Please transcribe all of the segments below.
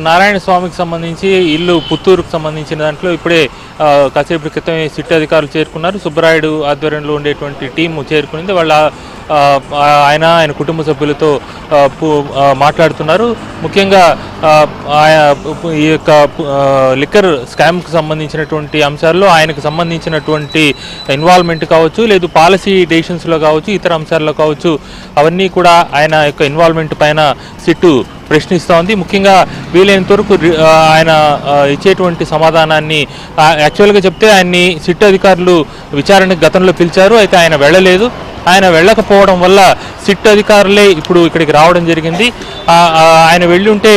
నారాయణ స్వామికి సంబంధించి ఇల్లు పుత్తూరుకు సంబంధించిన దాంట్లో ఇప్పుడే కాసేపు క్రితమే సిట్ అధికారులు చేరుకున్నారు. సుబ్బరాయుడు ఆధ్వర్యంలో ఉండేటువంటి టీము చేరుకునింది. వాళ్ళ ఆయన కుటుంబ సభ్యులతో మాట్లాడుతున్నారు. ముఖ్యంగా ఈ యొక్క లిక్కర్ స్కామ్కి సంబంధించినటువంటి అంశాల్లో ఆయనకు సంబంధించినటువంటి ఇన్వాల్వ్మెంట్ కావచ్చు, లేదు పాలసీ డెసిషన్స్లో కావచ్చు, ఇతర అంశాల్లో కావచ్చు, అవన్నీ కూడా ఆయన యొక్క ఇన్వాల్వ్మెంట్ పైన సిట్టు ప్రశ్నిస్తోంది. ముఖ్యంగా వీలైనంత వరకు ఆయన ఇచ్చేటువంటి సమాధానాన్ని యాక్చువల్గా చెప్తే ఆయన్ని సిట్ అధికారులు విచారణకు గతంలో పిలిచారు. అయితే ఆయన వెళ్ళలేదు. ఆయన వెళ్ళకపోవడం వల్ల సిట్ అధికారులే ఇప్పుడు ఇక్కడికి రావడం జరిగింది. ఆయన వెళ్ళి ఉంటే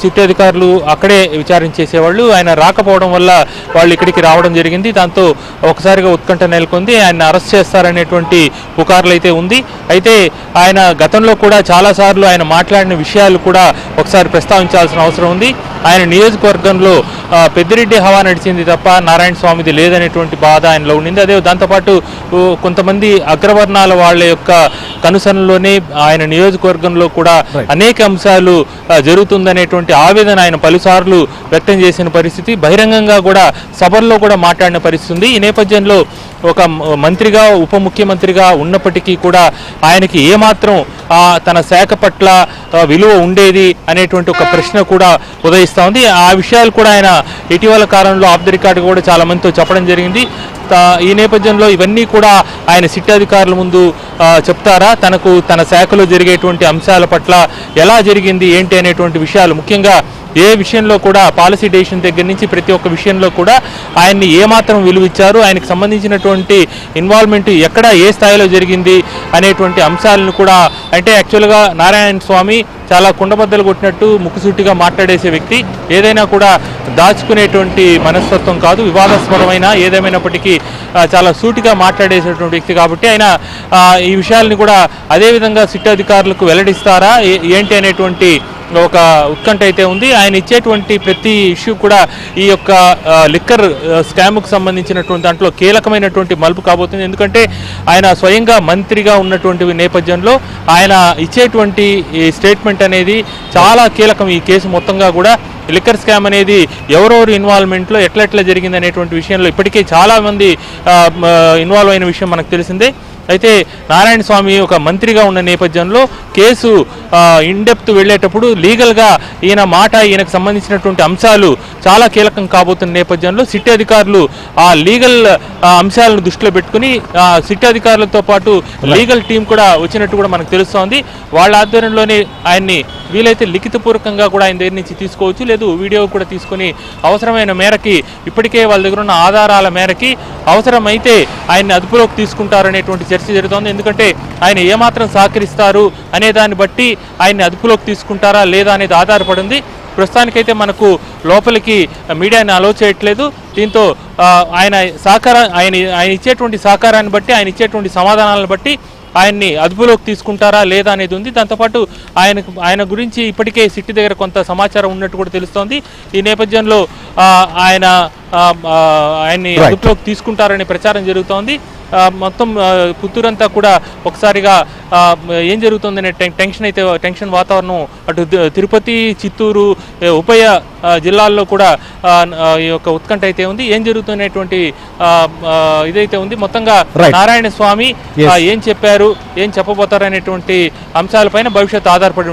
సిట్ అధికారులు అక్కడే విచారించేసేవాళ్ళు. ఆయన రాకపోవడం వల్ల వాళ్ళు ఇక్కడికి రావడం జరిగింది. దాంతో ఒకసారిగా ఉత్కంఠ నెలకొంది. ఆయన అరెస్ట్ చేస్తారనేటువంటి పుకార్లు అయితే ఉంది. అయితే ఆయన గతంలో కూడా చాలాసార్లు ఆయన మాట్లాడిన విషయాలు కూడా ఒకసారి ప్రస్తావించాల్సిన అవసరం ఉంది. ఆయన నియోజకవర్గంలో పెద్దిరెడ్డి హవా నడిచింది తప్ప నారాయణ స్వామిది లేదనేటువంటి బాధ ఆయనలో ఉండింది. అదే దాంతోపాటు కొంతమంది అగ్రవర్ణాల వాళ్ళ యొక్క కనుసనలోనే ఆయన నియోజకవర్గంలో కూడా అనేక అంశాలు జరుగుతుందనేటువంటి ఆవేదన ఆయన పలుసార్లు వ్యక్తం చేసిన పరిస్థితి, బహిరంగంగా కూడా సభల్లో కూడా మాట్లాడిన పరిస్థితి ఉంది. ఈ నేపథ్యంలో ఒక మంత్రిగా, ఉప ముఖ్యమంత్రిగా ఉన్నప్పటికీ కూడా ఆయనకి ఏమాత్రం తన శాఖ పట్ల విలువ ఉండేది అనేటువంటి ఒక ప్రశ్న కూడా ఉదయిస్తూ ఉంది. ఆ విషయాలు కూడా ఆయన ఇటీవల కాలంలో ఆఫ్ ది రికార్డు కూడా చాలా మందితో చెప్పడం జరిగింది. ఈ నేపథ్యంలో ఇవన్నీ కూడా ఆయన సిట్ అధికారుల ముందు చెప్తారా, తన శాఖలో జరిగేటువంటి అంశాల పట్ల ఎలా జరిగింది ఏంటి అనేటువంటి విషయాలు, ముఖ్యంగా ఏ విషయంలో కూడా పాలసీ డెసిషన్ దగ్గర నుంచి ప్రతి ఒక్క విషయంలో కూడా ఆయన్ని ఏమాత్రం విలువిచ్చారు, ఆయనకు సంబంధించినటువంటి ఇన్వాల్వ్మెంట్ ఎక్కడ ఏ స్థాయిలో జరిగింది అనేటువంటి అంశాలను కూడా, అంటే యాక్చువల్గా నారాయణ స్వామి చాలా కుండబద్దలు కొట్టినట్టు ముక్కుసూటిగా మాట్లాడేసే వ్యక్తి. ఏదైనా కూడా దాచుకునేటువంటి మనస్తత్వం కాదు. వివాదాస్పదమైన ఏదేమైనప్పటికీ చాలా సూటిగా మాట్లాడేసేటువంటి వ్యక్తి కాబట్టి ఆయన ఈ విషయాలని కూడా అదేవిధంగా సిట్ అధికారులకు వెల్లడిస్తారా ఏంటి అనేటువంటి ఒక ఉత్కంఠ అయితే ఉంది. ఆయన ఇచ్చేటువంటి ప్రతి ఇష్యూ కూడా ఈ యొక్క లిక్కర్ స్కామ్కు సంబంధించినటువంటి దాంట్లో కీలకమైనటువంటి మలుపు కాబోతుంది. ఎందుకంటే ఆయన స్వయంగా మంత్రిగా ఉన్నటువంటి నేపథ్యంలో ఆయన ఇచ్చేటువంటి స్టేట్మెంట్ అనేది చాలా కీలకం. ఈ కేసు మొత్తంగా కూడా లిక్కర్ స్కామ్ అనేది ఎవరెవరు ఇన్వాల్వ్మెంట్లో ఎట్లా జరిగింది అనేటువంటి విషయంలో ఇప్పటికే చాలామంది ఇన్వాల్వ్ అయిన విషయం మనకు తెలిసిందే. అయితే నారాయణ స్వామి ఒక మంత్రిగా ఉన్న నేపథ్యంలో కేసు ఇన్డెప్త్ వెళ్ళేటప్పుడు లీగల్గా ఈయనకు సంబంధించినటువంటి అంశాలు చాలా కీలకం కాబోతున్న నేపథ్యంలో సిట్ అధికారులు ఆ లీగల్ అంశాలను దృష్టిలో పెట్టుకుని సిట్ అధికారులతో పాటు లీగల్ టీం కూడా వచ్చినట్టు కూడా మనకు తెలుస్తోంది. వాళ్ళ ఆధ్వర్యంలోనే ఆయన్ని వీలైతే లిఖితపూర్వకంగా కూడా ఆయన దగ్గర నుంచి తీసుకోవచ్చు, లేదు వీడియో కూడా తీసుకొని అవసరమైన మేరకి ఇప్పటికే వాళ్ళ దగ్గర ఉన్న ఆధారాల మేరకి అవసరమైతే ఆయన్ని అదుపులోకి తీసుకుంటారనేటువంటి చర్చ జరుగుతోంది. ఎందుకంటే ఆయన ఏమాత్రం సహకరిస్తారు అనే దాన్ని బట్టి ఆయన్ని అదుపులోకి తీసుకుంటారా లేదా అనేది ఆధారపడింది. ప్రస్తుతానికైతే మనకు లోపలికి మీడియాని అలో చేయట్లేదు. దీంతో ఆయన ఇచ్చేటువంటి సహకారాన్ని బట్టి, ఆయన ఇచ్చేటువంటి సమాధానాలను బట్టి ఆయన్ని అదుపులోకి తీసుకుంటారా లేదా అనేది ఉంది. దాంతోపాటు ఆయన గురించి ఇప్పటికే సిట్టి దగ్గర కొంత సమాచారం ఉన్నట్టు కూడా తెలుస్తోంది. ఈ నేపథ్యంలో ఆయన్ని అదుపులోకి తీసుకుంటారనే ప్రచారం జరుగుతోంది. మొత్తం పుత్తూరంతా కూడా ఒకసారిగా ఏం జరుగుతుందనే టెన్షన్ వాతావరణం అటు తిరుపతి, చిత్తూరు, ఉభయ జిల్లాల్లో కూడా ఈ యొక్క ఉత్కంఠ అయితే ఉంది. ఏం జరుగుతున్నటువంటి ఇదైతే ఉంది. మొత్తంగా నారాయణ స్వామి ఏం చెప్పారు, ఏం చెప్పబోతారు అనేటువంటి అంశాలపైన భవిష్యత్తు ఆధారపడి